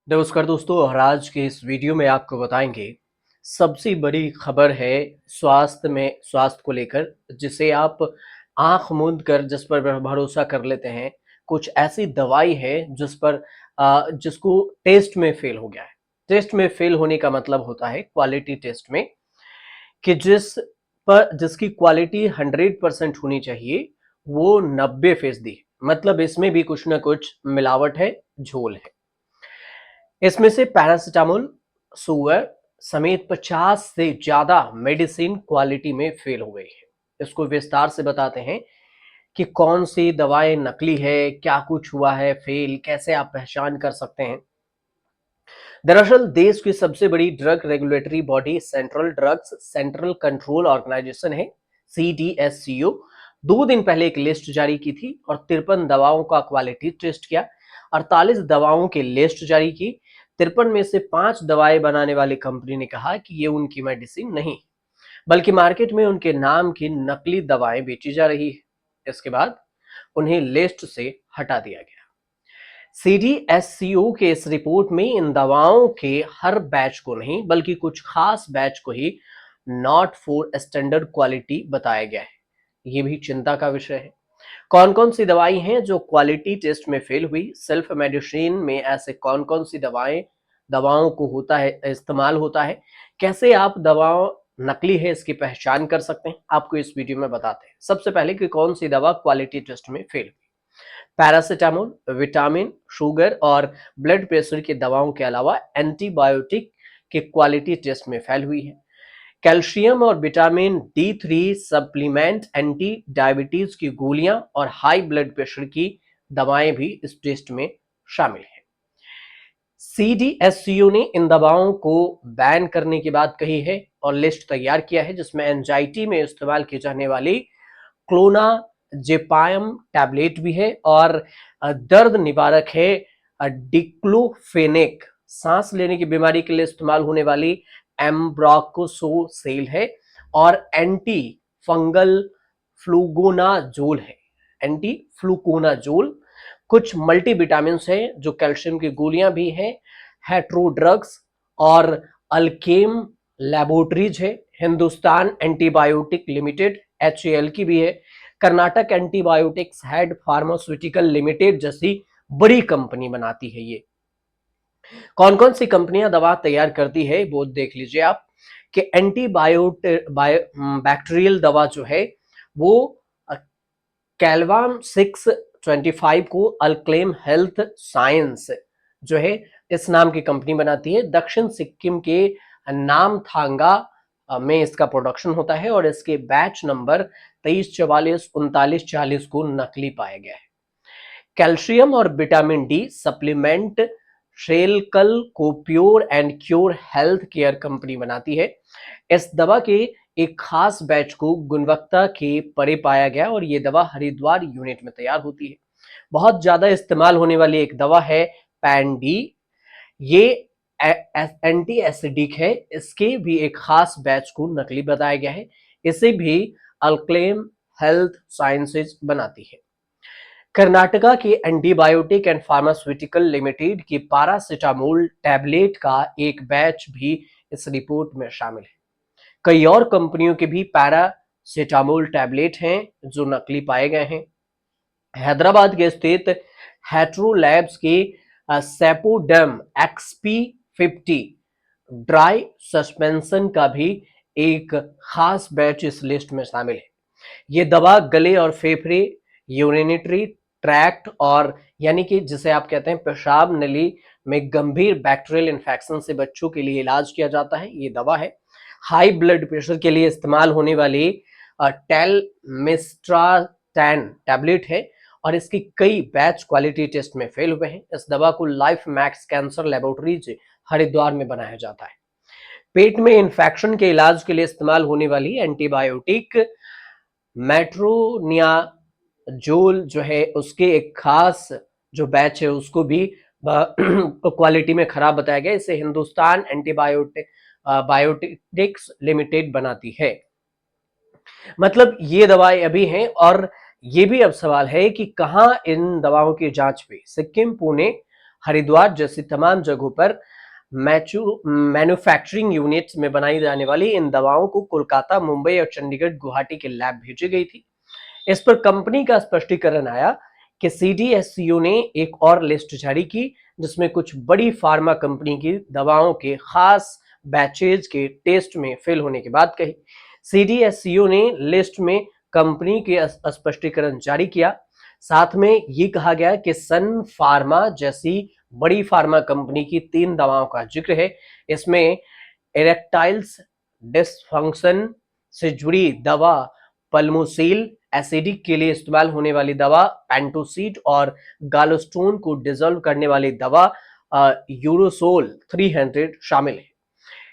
नमस्कार दोस्तों, और आज के इस वीडियो में आपको बताएंगे सबसे बड़ी खबर है स्वास्थ्य को लेकर, जिसे आप आंख मूंद कर जिस पर भरोसा कर लेते हैं। कुछ ऐसी दवाई है जिसको टेस्ट में फेल हो गया है। टेस्ट में फेल होने का मतलब होता है क्वालिटी टेस्ट में, कि जिसकी क्वालिटी 100% होनी चाहिए वो 90%। मतलब इसमें भी कुछ ना कुछ मिलावट है, झोल है। इसमें से पैरासिटामोल, सुगर समेत 50 से ज्यादा मेडिसिन क्वालिटी में फेल हो गई है। इसको विस्तार से बताते हैं कि कौन सी दवाएं नकली है, क्या कुछ हुआ है फेल, कैसे आप पहचान कर सकते हैं। दरअसल देश की सबसे बड़ी drug regulatory body central control organisation है, CDSCO। 2 दिन पहले एक लिस्ट जारी की थी और 53 दवाओं का क्वालिटी टेस्ट किया। 48 दवाओं की लिस्ट जारी की। 53 में से 5 दवाएं बनाने वाली कंपनी ने कहा कि ये उनकी मेडिसिन नहीं, बल्कि मार्केट में उनके नाम की नकली दवाएं बेची जा रही है। इसके बाद उन्हें लिस्ट से हटा दिया गया। CDSCO के इस रिपोर्ट में इन दवाओं के हर बैच को नहीं, बल्कि कुछ खास बैच को ही नॉट फॉर स्टैंडर्ड क्वालिटी बताया गया है। ये भी चिंता का विषय है। कौन कौन सी दवाई हैं जो क्वालिटी टेस्ट में फेल हुई? सेल्फ मेडिसिन में ऐसे कौन कौन सी दवाओं को इस्तेमाल होता है? कैसे आप दवाओं नकली है इसकी पहचान कर सकते हैं, आपको इस वीडियो में बताते हैं। सबसे पहले कि कौन सी दवा क्वालिटी टेस्ट में फेल हुई। पैरासिटामोल विटामिन, शुगर और ब्लड प्रेशर की दवाओं के अलावा एंटीबायोटिक की क्वालिटी टेस्ट में फेल हुई है। कैल्शियम और vitamin D3 supplement, anti diabetes की गोलियां और हाई ब्लड प्रेशर की दवाएं भी इस टेस्ट में शामिल हैं। CDSCO ने इन दवाओं को बैन करने की बात कही है और लिस्ट तैयार किया है, जिसमें एंजाइटी में इस्तेमाल की जाने वाली क्लोनाजेपाम टैबलेट भी है और दर्द निवारक है डिक्लोफेनेक। सांस लेने की बीमारी के लिए इस्तेमाल होने वाली एम्ब्रोक्सोसेल है और एंटी फंगल फ्लूगोनाजोल है। Anti fluconazole. कुछ मल्टीविटामिन है जो कैल्शियम की गोलियां भी हैं। हेट्रोड्रग्स और अल्केम लैबोरेटरीज है। हिंदुस्तान एंटीबायोटिक लिमिटेड, HAL की भी है। Karnataka antibiotics head pharmaceutical limited जैसी बड़ी कंपनी बनाती है ये। कौन कौन सी कंपनियां दवा तैयार करती है वो देख लीजिए आप, कि बैक्टीरियल दवा जो है वो कैलवाम 625 को अल्क्लेम हेल्थ साइंस जो है इस नाम की कंपनी बनाती है। दक्षिण सिक्किम के नामथांगा में इसका प्रोडक्शन होता है और इसके बैच नंबर 2344 3940 को नकली पाया गया है। कैल्शियम और विटामिन डी सप्लीमेंट शेलकल को pure and cure health care company बनाती है। इस दवा के एक खास बैच को गुणवत्ता के परे पाया गया और ये दवा हरिद्वार यूनिट में तैयार होती है। बहुत ज्यादा इस्तेमाल होने वाली एक दवा है पैंडी। ये एंटी एसिडिक है। इसके भी एक खास बैच को नकली बताया गया है। इसे भी अल्क्लेम हेल्थ साइंसेज बनाती है। कर्नाटका की एंटीबायोटिक एंड फार्मास्यूटिकल लिमिटेड की पैरासिटामोल टैबलेट का एक बैच भी इस रिपोर्ट में शामिल है। कई और कंपनियों के भी पैरासिटामोल टैबलेट हैं जो नकली पाए गए हैं। हैदराबाद के स्थित हेट्रो लैब्स के सेपोडम XP50 ड्राई सस्पेंशन का भी एक खास बैच इस लिस्ट में शामिल है। ये दवा गले और फेफड़े, यूरिनेटरी ट्रैक्ट और यानी कि जिसे आप कहते हैं पेशाब नली में गंभीर बैक्टीरियल इन्फेक्शन से बच्चों के लिए इलाज किया जाता है। ये दवा है। हाई ब्लड प्रेशर के लिए इस्तेमाल होने वाली टेलमिस्ट्राटैन टैबलेट है और इसकी कई बैच क्वालिटी टेस्ट में फेल हुए हैं। इस दवा को life max cancer laboratories Haridwar में बनाया जाता है। पेट में इंफेक्शन के इलाज के लिए इस्तेमाल होने वाली एंटीबायोटिक मेट्रोनियाजोल जो है उसके एक खास जो बैच है उसको भी क्वालिटी में खराब बताया गया। इसे हिंदुस्तान बायोटिक्स लिमिटेड बनाती है। मतलब ये दवाएं अभी हैं और ये भी अब सवाल है कि कहां इन दवाओं की जांच हुई। सिक्किम, पुणे, हरिद्वार जैसी तमाम जगहों पर मैन्युफैक्चरिंग यूनिट्स में बनाई जाने वाली इन दवाओं को कोलकाता, मुंबई और चंडीगढ़, गुवाहाटी के लैब भेजी गई थी। इस पर कंपनी का स्पष्टीकरण आया कि सीडीएससीओ ने एक और लिस्ट जारी की जिसमें कुछ बड़ी फार्मा कंपनी की दवाओं के खास बैचेज के टेस्ट में फेल होने की बात कही। सीडीएससीओ ने लिस्ट में कंपनी के स्पष्टीकरण जारी किया। साथ में ये कहा गया कि सन फार्मा जैसी बड़ी फार्मा कंपनी की 3 दवाओं का जिक्र है। इसमें इरेक्टाइल्स डिसफंक्शन से जुड़ी दवा पल्मोसिल, एसिडिक के लिए इस्तेमाल होने वाली दवा पेंटोसीट और गालोस्टोन को डिसॉल्व करने वाली दवा यूरोसोल 300 शामिल है।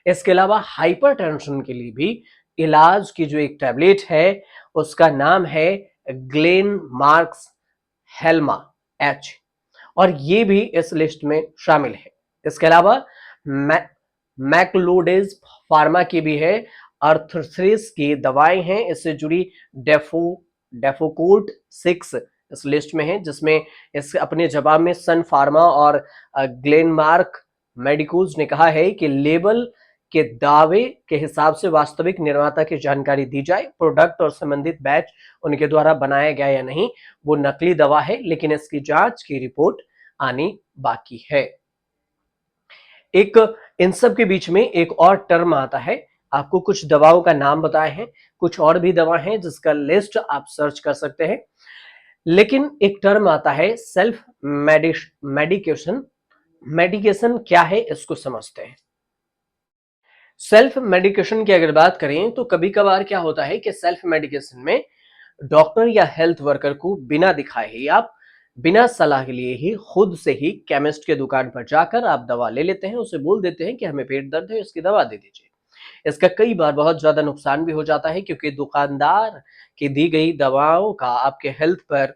इसके अलावा हाइपरटेंशन के लिए भी इलाज की जो एक टैबलेट है उसका नाम है ग्लेनमार्क्स हेल्मा एच, और ये भी इस लिस्ट में शामिल है। इसके अलावा मैक्लोडेज फार्मा की भी है, अर्थ्राइटिस की दवाएं हैं, इससे जुड़ी डेफोकोट 6 इस लिस्ट में है, जिसमें इस अपने जवाब में सन फार्मा और ग्लेनमार्क मेडिकोज ने कहा है कि लेबल के दावे के हिसाब से वास्तविक निर्माता की जानकारी दी जाए। प्रोडक्ट और संबंधित बैच उनके द्वारा बनाया गया या नहीं, वो नकली दवा है, लेकिन इसकी जांच की रिपोर्ट आनी बाकी है। एक इन सब के बीच में एक और टर्म आता है। आपको कुछ दवाओं का नाम बताए हैं, कुछ और भी दवा हैं जिसका लिस्ट आप सर्च कर सकते हैं, लेकिन एक टर्म आता है सेल्फ मेडिकेशन। मेडिकेशन क्या है इसको समझते हैं। सेल्फ मेडिकेशन की अगर बात करें तो कभी कभार क्या होता है कि सेल्फ मेडिकेशन में डॉक्टर या हेल्थ वर्कर को बिना दिखाए ही, आप बिना सलाह के लिए ही खुद से ही केमिस्ट के दुकान पर जाकर आप दवा ले लेते हैं, उसे बोल देते हैं कि हमें पेट दर्द है, इसकी दवा दे दीजिए। इसका कई बार बहुत ज्यादा नुकसान भी हो जाता है, क्योंकि दुकानदार की दी गई दवाओं का आपके हेल्थ पर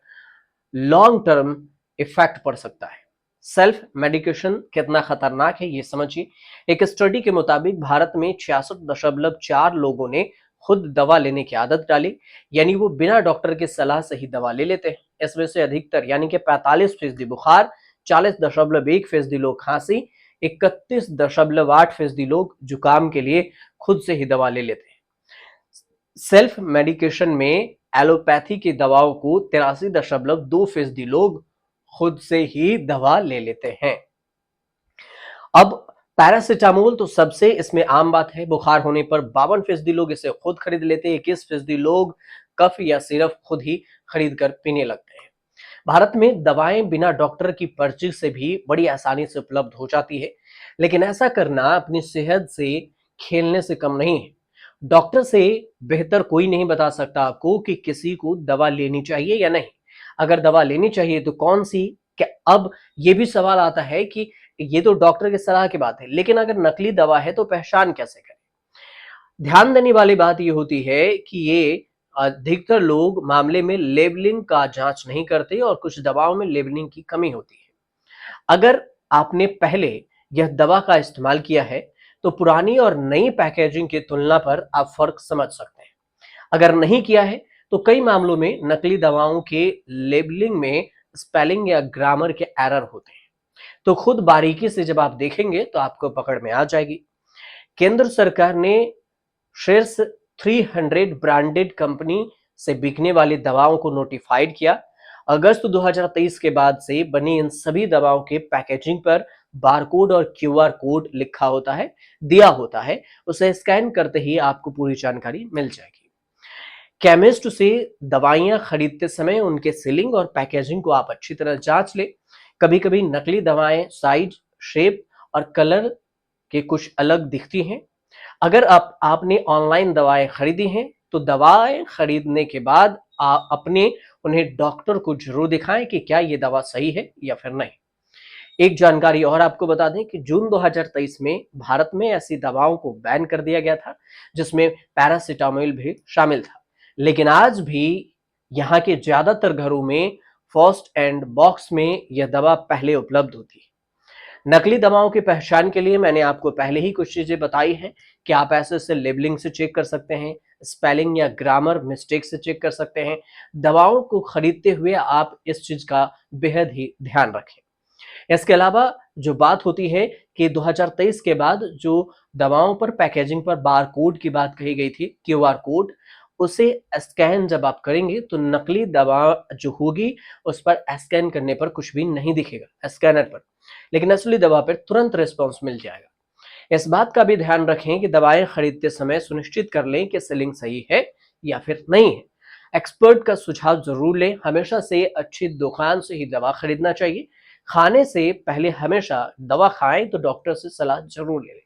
लॉन्ग टर्म इफेक्ट पड़ सकता है। सेल्फ मेडिकेशन कितना खतरनाक है ये समझिए। एक स्टडी के मुताबिक भारत में 66.4 लोगों ने खुद दवा लेने की आदत डाली, यानी वो बिना डॉक्टर की सलाह से ही दवा ले लेते हैं। इसमें से अधिकतर यानी कि 45% बुखार, 40.1% लोग खांसी, 31.8% लोग जुकाम के लिए खुद से ही दवा ले लेते हैं। सेल्फ मेडिकेशन में एलोपैथी की दवाओं को 83.2% लोग खुद से ही दवा ले लेते हैं। अब पैरासिटामोल तो सबसे इसमें आम बात है। बुखार होने पर 52% लोग इसे खुद खरीद लेते हैं, 21% लोग कफ या सिरप खुद ही खरीद कर पीने लगते हैं। भारत में दवाएं बिना डॉक्टर की पर्ची से भी बड़ी आसानी से उपलब्ध हो जाती है, लेकिन ऐसा करना अपनी सेहत से खेलने से कम नहीं है। डॉक्टर से बेहतर कोई नहीं बता सकता आपको कि किसी को दवा लेनी चाहिए या नहीं। अगर दवा लेनी चाहिए तो कौन सी, क्या अब ये भी सवाल आता है कि ये तो डॉक्टर की सलाह की बात है, लेकिन अगर नकली दवा है तो पहचान कैसे करें। ध्यान देने वाली बात ये होती है कि ये अधिकतर लोग मामले में लेबलिंग का जांच नहीं करते और कुछ दवाओं में लेबलिंग की कमी होती है। अगर आपने पहले यह दवा का इस्तेमाल किया है तो पुरानी और नई पैकेजिंग की तुलना पर आप फर्क समझ सकते हैं। अगर नहीं किया है तो कई मामलों में नकली दवाओं के लेबलिंग में स्पेलिंग या ग्रामर के एरर होते हैं, तो खुद बारीकी से जब आप देखेंगे तो आपको पकड़ में आ जाएगी। केंद्र सरकार ने शीर्ष 300 ब्रांडेड कंपनी से बिकने वाली दवाओं को नोटिफाइड किया। अगस्त 2023 के बाद से बनी इन सभी दवाओं के पैकेजिंग पर बारकोड और क्यूआर कोड लिखा होता है, दिया होता है। उसे स्कैन करते ही आपको पूरी जानकारी मिल जाएगी। केमिस्ट से दवाइयां खरीदते समय उनके सीलिंग और पैकेजिंग को आप अच्छी तरह जांच लें। कभी कभी नकली दवाएं साइज, शेप और कलर के कुछ अलग दिखती हैं। अगर आपने ऑनलाइन दवाएं खरीदी हैं तो दवाएं खरीदने के बाद आप अपने उन्हें डॉक्टर को जरूर दिखाएं कि क्या ये दवा सही है या फिर नहीं। एक जानकारी और आपको बता दें कि जून 2023 में भारत में ऐसी दवाओं को बैन कर दिया गया था जिसमें पैरासिटामोल भी शामिल था, लेकिन आज भी यहाँ के ज्यादातर घरों में फर्स्ट एंड बॉक्स में यह दवा पहले उपलब्ध होती है। नकली दवाओं की पहचान के लिए मैंने आपको पहले ही कुछ चीजें बताई हैं कि आप ऐसे लेबलिंग से चेक कर सकते हैं, स्पेलिंग या ग्रामर मिस्टेक से चेक कर सकते हैं। दवाओं को खरीदते हुए आप इस चीज का बेहद ही ध्यान रखें। इसके अलावा जो बात होती है कि 2023 के बाद जो दवाओं पर पैकेजिंग पर बार कोड की बात कही गई थी, क्यूआर कोड, उसे स्कैन जब आप करेंगे तो नकली दवा जो होगी उस पर स्कैन करने पर कुछ भी नहीं दिखेगा स्कैनर पर, लेकिन असली दवा पर तुरंत रिस्पॉन्स मिल जाएगा। इस बात का भी ध्यान रखें कि दवाएं खरीदते समय सुनिश्चित कर लें कि सीलिंग सही है या फिर नहीं है। एक्सपर्ट का सुझाव जरूर लें। हमेशा से अच्छी दुकान से ही दवा खरीदना चाहिए। खाने से पहले हमेशा दवा खाएं तो डॉक्टर से सलाह जरूर ले लें।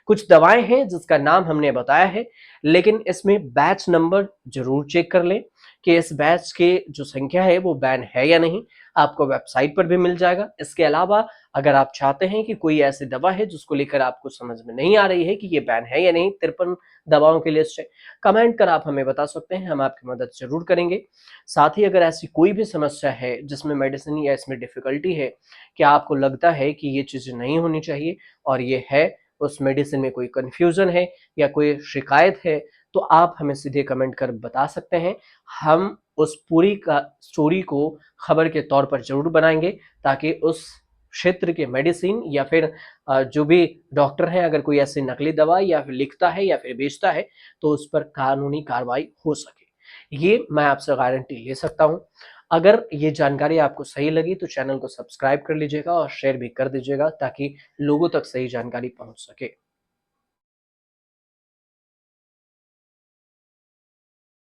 कुछ दवाएं हैं जिसका नाम हमने बताया है, लेकिन इसमें बैच नंबर जरूर चेक कर लें कि इस बैच के जो संख्या है वो बैन है या नहीं। आपको वेबसाइट पर भी मिल जाएगा। इसके अलावा अगर आप चाहते हैं कि कोई ऐसी दवा है जिसको लेकर आपको समझ में नहीं आ रही है कि ये बैन है या नहीं, 53 दवाओं की लिस्ट है, कमेंट कर आप हमें बता सकते हैं, हम आपकी मदद जरूर करेंगे। साथ ही अगर ऐसी कोई भी समस्या है जिसमें मेडिसिन या इसमें डिफिकल्टी है, कि आपको लगता है कि ये चीज़ें नहीं होनी चाहिए और ये है, उस मेडिसिन में कोई कन्फ्यूजन है या कोई शिकायत है, तो आप हमें सीधे कमेंट कर बता सकते हैं। हम उस पूरी का स्टोरी को खबर के तौर पर जरूर बनाएंगे, ताकि उस क्षेत्र के मेडिसिन या फिर जो भी डॉक्टर हैं, अगर कोई ऐसी नकली दवा या फिर लिखता है या फिर बेचता है, तो उस पर कानूनी कार्रवाई हो सके। ये मैं आपसे गारंटी ले सकता हूँ। अगर ये जानकारी आपको सही लगी तो चैनल को सब्सक्राइब कर लीजिएगा और शेयर भी कर दीजिएगा, ताकि लोगों तक सही जानकारी पहुंच सके।